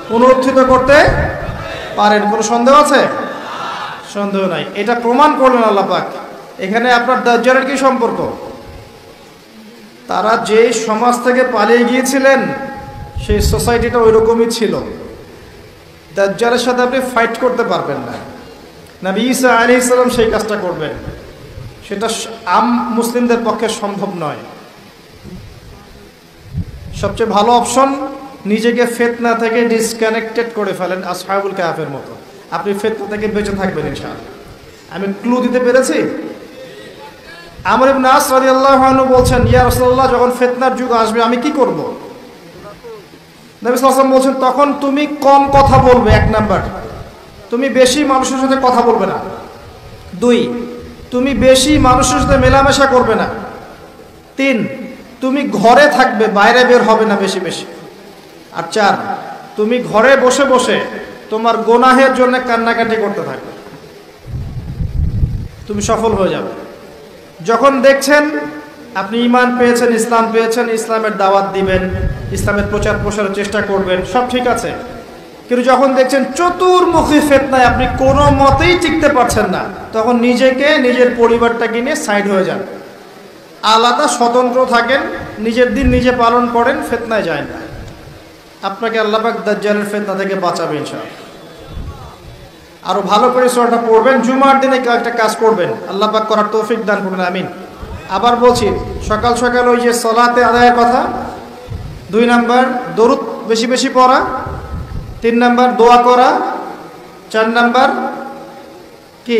পুনরুত্থিত করতে পারেন। কোনো সন্দেহ আছে? সন্দেহ নাই। এটা প্রমাণ করলেন আল্লাহ পাক। এখানে আপনার দাজ্জালের কি সম্পর্ক? তারা যে সমাজ থেকে পালিয়ে গিয়েছিলেন, সেই সোসাইটিটা ওই রকমই ছিল। দাজ্জালের সাথে আপনি ফাইট করতে পারবেন না। নবী ঈসা আলাইহিস সালাম সেই কাজটা করবেন, সেটা আম মুসলিমদের পক্ষে সম্ভব নয়। সবচেয়ে ভালো অপশন, নিজেকে ফিতনা থেকে ডিসকানেক্টেড করে ফেলেন, আসহাবুল কাহফের মতো। আপনি ফিতনা থেকে বেঁচে থাকবেন ইনশাআল্লাহ। আমি ক্লু দিতে পেরেছি? আমর ইবনে আস রাদিয়াল্লাহু আনহু বলছেন, ইয়া রাসূলুল্লাহ, যখন ফিতনার যুগ আসবে আমি কি করব? নবী সাল্লাল্লাহু আলাইহি ওয়াসাল্লাম বলছেন, তখন তুমি কম কথা বলবে। 1 নাম্বার, তুমি বেশি মানুষের সাথে কথা বলবে না। 2, তুমি বেশি মানুষের সাথে মেলামেশা করবে না। 3, তুমি ঘরে থাকবে, বাইরে বের হবে না বেশি বেশি। আর 4, তুমি ঘরে বসে বসে তোমার গুনাহের জন্য কান্নাকাটি করতে থাকবে, তুমি সফল হয়ে যাবে। যখন দেখছেন আপনি ঈমান পেয়েছেন, ইসলাম পেয়েছেন, ইসলামের দাওয়াত দিবেন, ইসলামের প্রচার প্রসারের চেষ্টা করবেন, সব ঠিক আছে। কিন্তু যখন দেখছেন চতুর্মুখী ফিতনায় আপনি কোনো মতেই টিকতে পারছেন না, তখন নিজেকে, নিজের পরিবারটাকে নিয়ে সাইড হয়ে যান, আলাদা স্বতন্ত্র থাকেন, নিজের দিন নিজে পালন করেন, ফিতনায় যায় না। আপনাকে আল্লাহ পাক দাজ্জালের ফিতনা থেকে বাঁচাবে ইনশাআল্লাহ। আরো ভালো করে সূরাটা পড়বেন, জুমার দিনে একটা কাজ করবেন, আল্লাহ পাক করার তৌফিক দান করুন, আমিন। আবার বলছি, সকাল সকাল ওই যে সালাতে আদায়ের কথা, 2 নাম্বার দরুদ বেশি বেশি পড়া, 3 নাম্বার দোয়া করা, 4 নাম্বার কি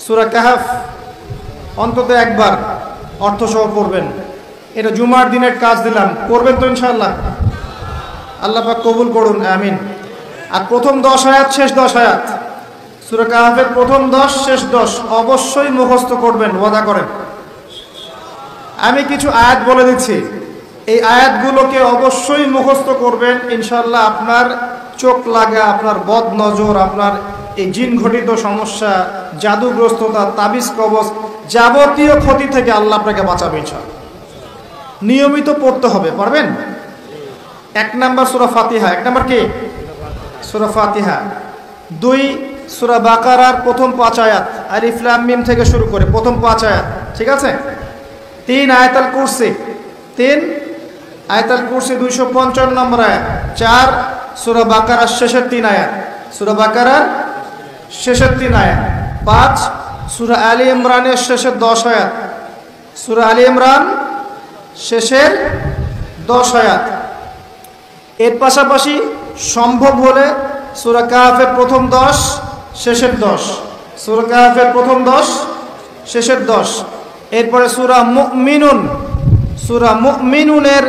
সূরা কাহফ অন্তত একবার অর্থ সহ পড়বেন। এটা জুমার দিনের কাজ দিলাম, করবেন তো ইনশাআল্লাহ? আল্লাহ পাক কবুল করুন, আমিন। আর প্রথম 10 আয়াত শেষ 10 আয়াত সূরা কাহফের প্রথম 10 শেষ 10 অবশ্যই মুখস্থ করবেন, ওয়াদা করেন। আমি কিছু আয়াত বলে দিচ্ছি, এই আয়াতগুলোকে অবশ্যই মুখস্থ করবেন ইনশাআল্লাহ। আপনার চোখ লাগা, আপনার বদ নজর, আপনার এই জিন ঘটিত সমস্যা, জাদুগ্রস্ততা, তাবিজ কবজ, যাবতীয় ক্ষতি থেকে আল্লাহ আপনাকে বাঁচাবে ইনশাআল্লাহ। নিয়মিত পড়তে হবে, পারবেন? 1 নাম্বার সূরা ফাতিহা। 1 নাম্বার কি? সূরা ফাতিহা। 2 সূরা বাকারার প্রথম 5 আয়াত, আলিফ লাম মিম থেকে শুরু করে প্রথম 5 আয়াত, ঠিক আছে? 3 আয়াতুল কুরসি, 3 আয়াতুল কুরসি 255 নম্বর আয়াত। 4 সূরা বাকারার শেষের 3 আয়াত, সূরা বাকারার শেষের 3 আয়াত। 5 সূরা আলী ইমরানের শেষের 10 আয়াত, সূরা আলী ইমরান শেষের 10 আয়াত। এর পাশাপাশি সম্ভব হলে সূরা কাহফের প্রথম 10 শেষের 10, সূরা কাহফের প্রথম 10 শেষের 10। এরপরে সূরা মুমিনুন, সূরা মুমিনুনের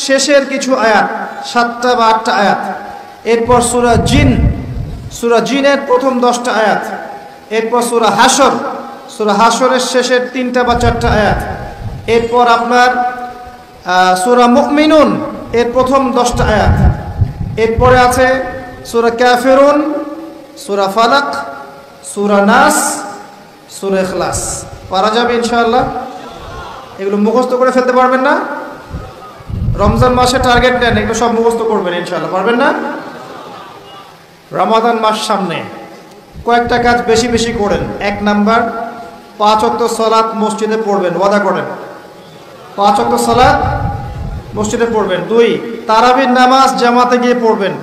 শেষের কিছু আয়াত, 7টা বা 8টা আয়াত। এরপর সূরা জিন, সূরা জিনের প্রথম 10টা আয়াত। এরপর সূরা হাশর, সূরা হাশরের শেষের 3টা বা 4টা আয়াত। এরপর আপনার সূরা মুমিনুন এর প্রথম 10টা আয়াত। এরপরে আছে সূরা কাফিরুন, সূরা ফালাক, সূরা নাস, সূরা ইখলাস। পারা যাবে ইনশাআল্লাহ? এগুলো মুখস্থ করে ফেলতে পারবেন না? রমজান মাসে টার্গেট নেন, এগুলো সব মুখস্থ করবেন ইনশাআল্লাহ, পারবেন না? রমাদান মাস সামনে, কয়েকটা কাজ বেশি বেশি করেন। 1 নাম্বার 5 ওয়াক্ত সালাত মসজিদে পড়বেন, ওয়াদা করেন 5 ওয়াক্ত সালাত মসজিদে পড়বেন। 2 তারাবির নামাজ জামাতে গিয়ে পড়বেন,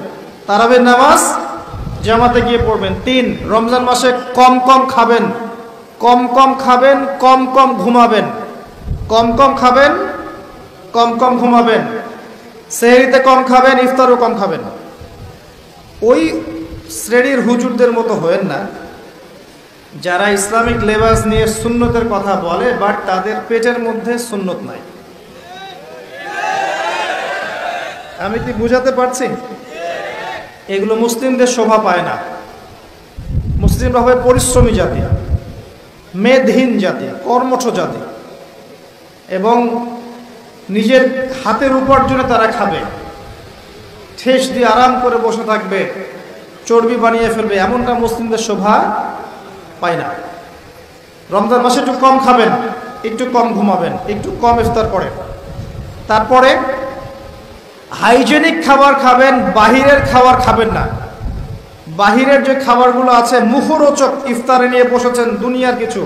তারাবির নামাজ জামাতে গিয়ে পড়বেন। 3 রমজান মাসে কম কম খাবেন, কম কম খাবেন, কম কম ঘুমাবেন, কম কম খাবেন, কম কম ঘুমাবেন। সেহরিতে কম খাবেন, ইফতারও কম খাবেন। ওই শ্রেণীর হুজুরদের মতো হয়েন না যারা ইসলামিক লেবাস নিয়ে সুন্নতের কথা বলে, বাট তাদের পেটের মধ্যে সুন্নত নাই। আমি কি বুঝাতে পারছি? এগুলো মুসলিমদের শোভা পায় না। মুসলিমরা হবে পরিশ্রমী জাতি, মেধহীন জাতি, কর্মঠ জাতি, এবং নিজের হাতের উপার্জনে তারা খাবে, ঠেস দিয়ে আরাম করে বসে থাকবে, চর্বি বানিয়ে ফেলবে, এমনটা মুসলিমদের শোভা পায় না। রমজান মাসে একটু কম খাবেন, একটু কম ঘুমাবেন, একটু কম ইফতার করেন। তারপরে হাইজেনিক খাবার খাবেন, বাহিরের খাবার খাবেন না। বাহিরের যে খাবারগুলো আছে মুখরোচক, ইফতারে নিয়ে বসেছেন দুনিয়ার কিছু,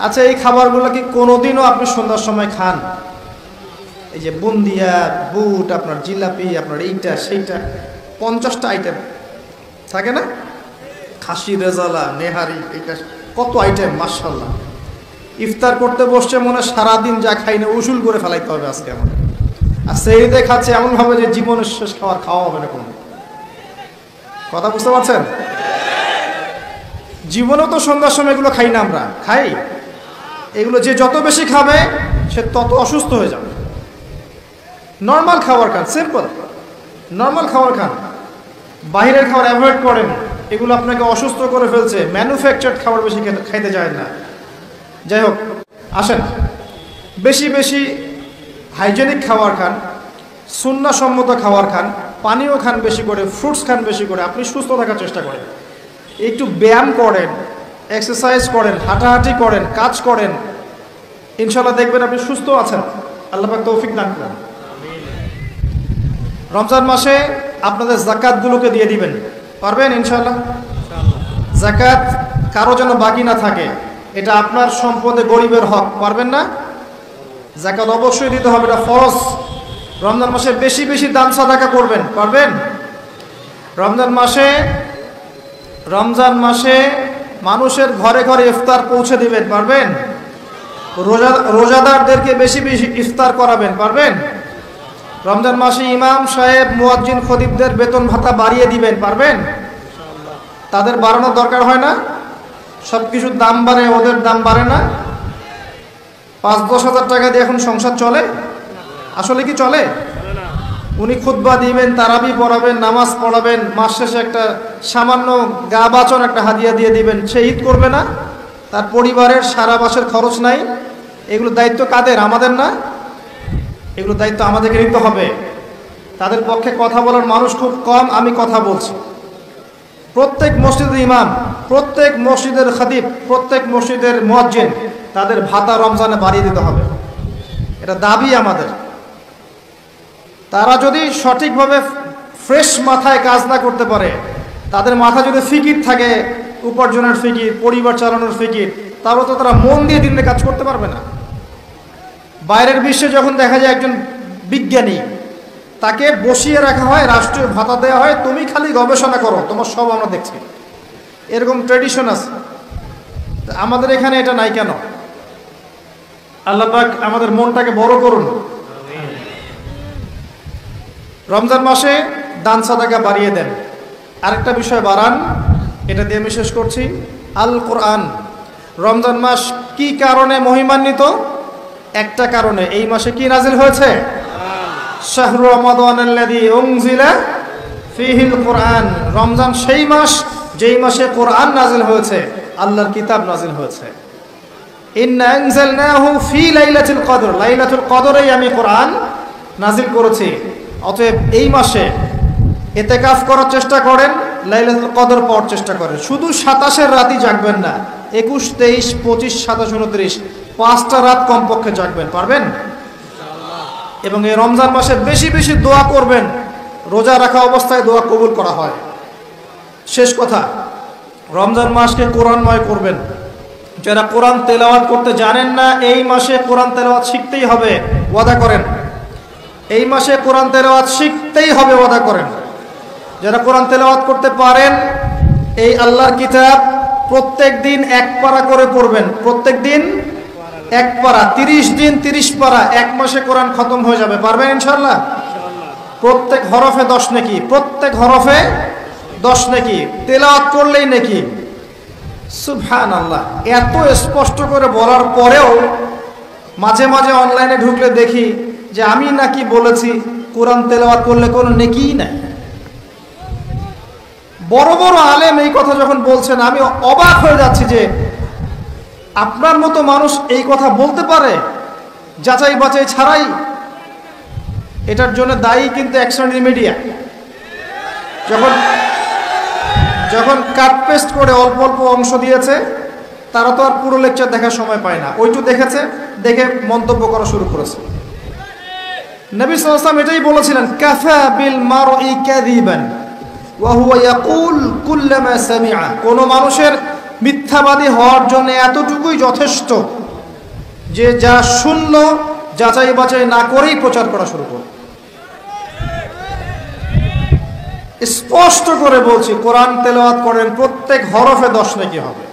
আচ্ছা এই খাবারগুলো কি কোনোদিনও আপনি সন্ধ্যার সময় খান? এই যে বুন্দিয়া, বুট, আপনার জিলাপি, আপনার এইটা সেইটা, 50টা আইটেম থাকে না? খাসি রেজালা, নেহারি, এইটা কত আইটেম, মাশাআল্লাহ। ইফতার করতে বসছে মনে সারাদিন যা খাই না উসুল করে ফেলাইতে হবে আজকে আমার। আর সেহরিতে খাচ্ছে এমনভাবে যে জীবনের শেষ খাবার খাওয়া হবে না কোনো। কথা বুঝতে পারছেন? জীবনেও তো সন্ধ্যার সময় এগুলো খাই না আমরা, খাই। এগুলো যে যত বেশি খাবে সে তত অসুস্থ হয়ে যাবে। নর্মাল খাবার খান, সিম্পল নর্মাল খাবার খান, বাইরের খাবার অ্যাভয়েড করেন। এগুলো আপনাকে অসুস্থ করে ফেলছে। ম্যানুফ্যাকচার্ড খাবার বেশি খাইতে যায় না। যাই হোক, আসেন বেশি বেশি হাইজেনিক খাবার খান, সুন্নাহসম্মত খাবার খান, পানিও খান বেশি করে, ফ্রুটস খান বেশি করে। আপনি সুস্থ থাকার চেষ্টা করেন, একটু ব্যায়াম করেন, এক্সারসাইজ করেন, হাঁটাহাঁটি করেন, কাজ করেন, ইনশাআল্লাহ দেখবেন আপনি সুস্থ আছেন। আল্লাহ পাক তৌফিক দান করুন। রমজান মাসে আপনাদের যাকাতগুলোকে দিয়ে দিবেন, পারবেন ইনশাআল্লাহ? যাকাত কারো যেন বাকি না থাকে, এটা আপনার সম্পদে গরিবের হক, পারবেন না? যাকাত অবশ্যই দিতে হবে, এটা ফরজ। রমজান মাসে বেশি বেশি দান সাদাকা করবেন, পারবেন? রমজান মাসে মানুষের ঘরে ঘরে ইফতার পৌঁছে দিবেন, পারবেন? রোজাদারদেরকে বেশি বেশি ইফতার করাবেন, পারবেন? রমজান মাসে ইমাম সাহেব মুয়াজ্জিন খতিবদের বেতন ভাতা বাড়িয়ে দিবেন, পারবেন? তাদের বাড়ানোর দরকার হয় না? সব কিছুর দাম বাড়ে, ওদের দাম বাড়ে না? 5-10 হাজার টাকা দিয়ে এখন সংসার চলে? আসলে কি চলে? উনি খুতবা দিবেন, তারাবি পড়াবেন, নামাজ পড়াবেন, মাস শেষে একটা সামান্য গা বাচন একটা হাদিয়া দিয়ে দিবেন, সে ঈদ করবে না? তার পরিবারের সারা মাসের খরচ নাই? এগুলো দায়িত্ব কাদের? আমাদের না? এগুলো দায়িত্ব আমাদেরকে নিতে হবে। তাদের পক্ষে কথা বলার মানুষ খুব কম, আমি কথা বলছি। প্রত্যেক মসজিদের ইমাম, প্রত্যেক মসজিদের খতিব, প্রত্যেক মসজিদের মুয়াজ্জিন, তাদের ভাতা রমজানে বাড়িয়ে দিতে হবে, এটা দাবি আমাদের। তারা যদি সঠিকভাবে ফ্রেশ মাথায় কাজ না করতে পারে, তাদের মাথা যদি ফিকির থাকে, উপার্জনের ফিকির, পরিবার চালানোর ফিকির, তাহলে তো তারা মন দিয়ে দিনে কাজ করতে পারবে না। বাইরের বিশ্বে যখন দেখা যায় একজন বিজ্ঞানী, তাকে বসিয়ে রাখা হয়, রাষ্ট্রীয় ভাতা দেওয়া হয়, তুমি খালি গবেষণা করো, তোমার সব আমরা দেখছি, এরকম ট্রেডিশন আছে। আমাদের এখানে এটা নাই কেন? আল্লাহ পাক আমাদের মনটাকে বড় করুন। রমজান মাসে দান সাদাকা বাড়িয়ে দেন। আরেকটা বিষয় বাড়ান, এটা দিয়ে আমি শেষ করছি। আল কোরআন। রমজান মাস কি কারণে মহিমান্বিত? একটা কারণে, এই মাসে কি নাজিল হয়েছে? শাহরু রমাদানাল্লাযী উনজিলা ফীহিল কোরআন। রমজান সেই মাস যেই মাসে কোরআন নাজিল হয়েছে, আল্লাহর কিতাব নাজিল হয়েছে। ইন্না আনজালনাহু ফী লাইলাতুল কদর। লাইলাতুল কদরেই আমি কোরআন নাজিল করেছি। অতএব এই মাসে ইতিকাফ করার চেষ্টা করেন, লাইলাতুল কদর পাওয়ার চেষ্টা করেন। শুধু 27-এর রাতই জাগবেন না, 21, 23, 25, 27, 29, 5টা রাত কমপক্ষে জাগবেন, পারবেন? এবং এই রমজান মাসে বেশি বেশি দোয়া করবেন। রোজা রাখা অবস্থায় দোয়া কবুল করা হয়। শেষ কথা, রমজান মাসকে কোরআনময় করবেন। যারা কোরআন তেলাওয়াত করতে জানেন না, এই মাসে কোরআন তেলাওয়াত শিখতেই হবে, ওয়াদা করেন। এই মাসে কোরআন তেলাওয়াত শিখতেই হবে, ওয়াদা করেন। যারা কোরআন তেলাওয়াত করতে পারেন, এই আল্লাহর কিতাব প্রত্যেক দিন 1 পারা করে পড়বেন। প্রত্যেক দিন 1 পারা, 30 দিন 30 পারা, 1 মাসে কোরআন খতম হয়ে যাবে, পারবেন ইনশাআল্লাহ? প্রত্যেক হরফে 10 নেকি, প্রত্যেক হরফে 10 নেকি, তেলাওয়াত করলেই নেকি। সুবহানাল্লাহ। এত স্পষ্ট করে বলার পরেও মাঝে মাঝে অনলাইনে ঢুকলে দেখি যে আমি নাকি বলেছি কোরআন তেলাওয়াত করলে কোনো নেকিই নাই। বড় বড় আলেম এই কথা যখন বলছেন, আমি অবাক হয়ে যাচ্ছি যে আপনার মতো মানুষ এই কথা বলতে পারে যাচাই বাছাই ছাড়াই। এটার জন্য দায়ী কিন্তু অ্যাকশনারি মিডিয়া। যখন কাট পেস্ট করে অল্প অল্প অংশ দিয়েছে, তারা তো আর পুরো লেকচার দেখার সময় পায় না, ওইটুকু দেখেছে, দেখে মন্তব্য করা শুরু করেছে। নবী সাল্লাল্লাহু আলাইহি ওয়াসাল্লাম এটাই বলেছিলেন, কাফা বিল মারই কাযিবান ওয়া হুয়া ইয়াকুল কুল্লামা সামিআ। কোন মানুষের মিথ্যাবাদী হওয়ার জন্য এতটুকুই যথেষ্ট যে যা শুনল যাচাই বাছাই না করেই প্রচার করা শুরু করল। স্পষ্ট করে বলছি, কোরআন তেলাওয়াত করেন, প্রত্যেক হরফে 10 নেকি হবে।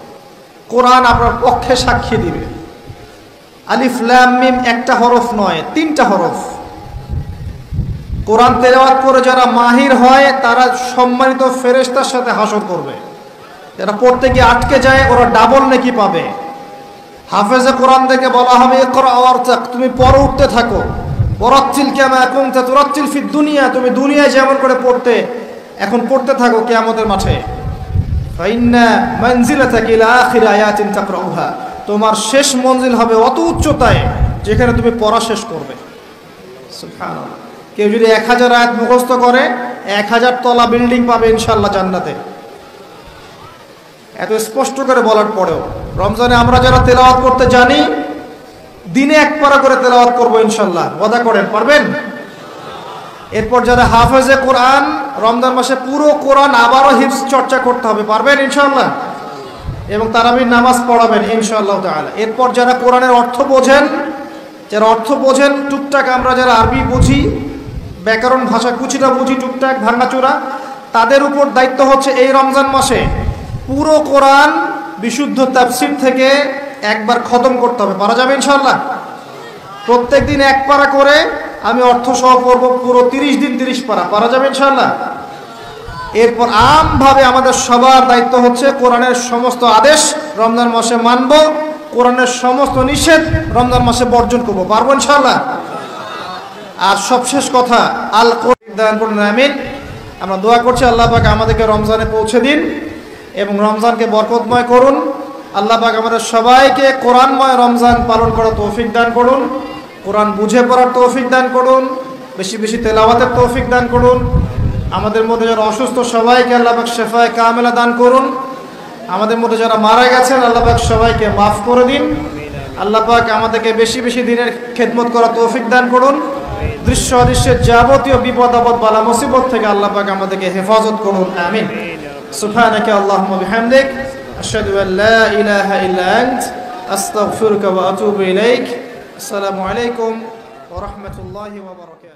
কোরআন আপনার পক্ষে সাক্ষী দিবে। আলিফ লাম মিম একটা হরফ নয়, 3টা হরফ। কোরআন তেলাওয়াত করে যারা মাহির হয়, তারা সম্মানিত ফেরেশতার সাথে হাসর করবে। যারা পড়তে গিয়ে আটকে যায়, ওরা ডাবল নেকি পাবে। হাফেজে কোরআন থেকে বলা হবে, ইকরা ওয়ারতাক, তুমি পড়ে উঠতে থাকো। ওয়ারাত্তিল কামা কুনতা তুরাত্তিল ফিদ দুনিয়া, তুমি দুনিয়ায় যেমন করে পড়তে, এখন পড়তে থাকো কিয়ামতের মাঠে। ফাইন্না মানজিলাতাকা ইলা আখির আয়াতিন তাকরাউহা, তোমার শেষ মঞ্জিল হবে অত উচ্চতায় যেখানে তুমি পড়া শেষ করবে। সুবহানাল্লাহ। কেউ যদি 1000 আয়াত মুখস্থ করে, 1000 তলা বিল্ডিং পাবে ইনশাআল্লাহ জান্নাতে। এত স্পষ্ট করে বলার পরেও রমজানে আমরা যারা তেলাওয়াত করতে জানি, দিনে 1 পারা করে তেলাওয়াত করবো ইনশাআল্লাহ, ওয়াদা করেন, পারবেন? এরপর যারা হাফেজে কোরআন, রমজান মাসে পুরো কোরআন আবারও হিফজ চর্চা করতে হবে, পারবেন ইনশাআল্লাহ? এবং তারাবির নামাজ পড়াবেন ইনশাআল্লাহ তাআলা। এরপর যারা কোরআনের অর্থ বোঝেন, টুকটাক আমরা যারা আরবি বুঝি, ব্যাকরণ ভাষা কুচিটা বুঝি টুকটাক ভাঙাচোরা, তাদের উপর দায়িত্ব হচ্ছে এই রমজান মাসে পুরো কোরআন বিশুদ্ধ তাফসীর থেকে একবার খতম করতে হবে। পারা যাবে ইনশাআল্লাহ? প্রত্যেক দিন 1 পারা করে আমি অর্থ সহ পড়ব পুরো 30 দিন 30 পারা। পারা যাবে ইনশাআল্লাহ? এরপর আমভাবে আমাদের সবার দায়িত্ব হচ্ছে কোরআনের সমস্ত আদেশ রমজান মাসে মানব, কোরআনের সমস্ত নিষেধ রমজান মাসে বর্জন করব। পারবো ইনশাআল্লাহ? আর সবশেষ কথা, আল কোরআন আমিন। আমরা দোয়া করছি আল্লাহ পাক আমাদেরকে রমজানে পৌঁছে দিন এবং রমজানকে বরকতময় করুন। আল্লাহ পাক আমাদের সবাইকে কোরআনময় রমজান পালন করার তৌফিক দান করুন, কোরআন বুঝে পড়ার তৌফিক দান করুন, বেশি বেশি তেলাওয়াতের তৌফিক দান করুন। আমাদের মধ্যে যারা অসুস্থ সবাইকে আল্লাহ পাক শেফায়ে কামেলা দান করুন। আমাদের মধ্যে যারা মারা গেছেন আল্লাহ পাক সবাইকে মাফ করে দিন। আল্লাহ পাক আমাদেরকে বেশি বেশি দিনের খেদমত করার তৌফিক দান করুন। দৃশ্য অদৃশ্যের যাবতীয় বিপদ আপদ বালা মুসিবত থেকে আল্লাহ পাক আমাদেরকে হেফাজত করুন। আমিন। সুবহানাকা আল্লাহুম্মা বিহামদিক আশহাদু আল লা ইলাহা ইল্লা আনত আস্তাগফিরুকা ওয়া আতুবু ইলাইক। আসসালামু আলাইকুম ওয়া রাহমাতুল্লাহি ওয়া বারাকাতুহু।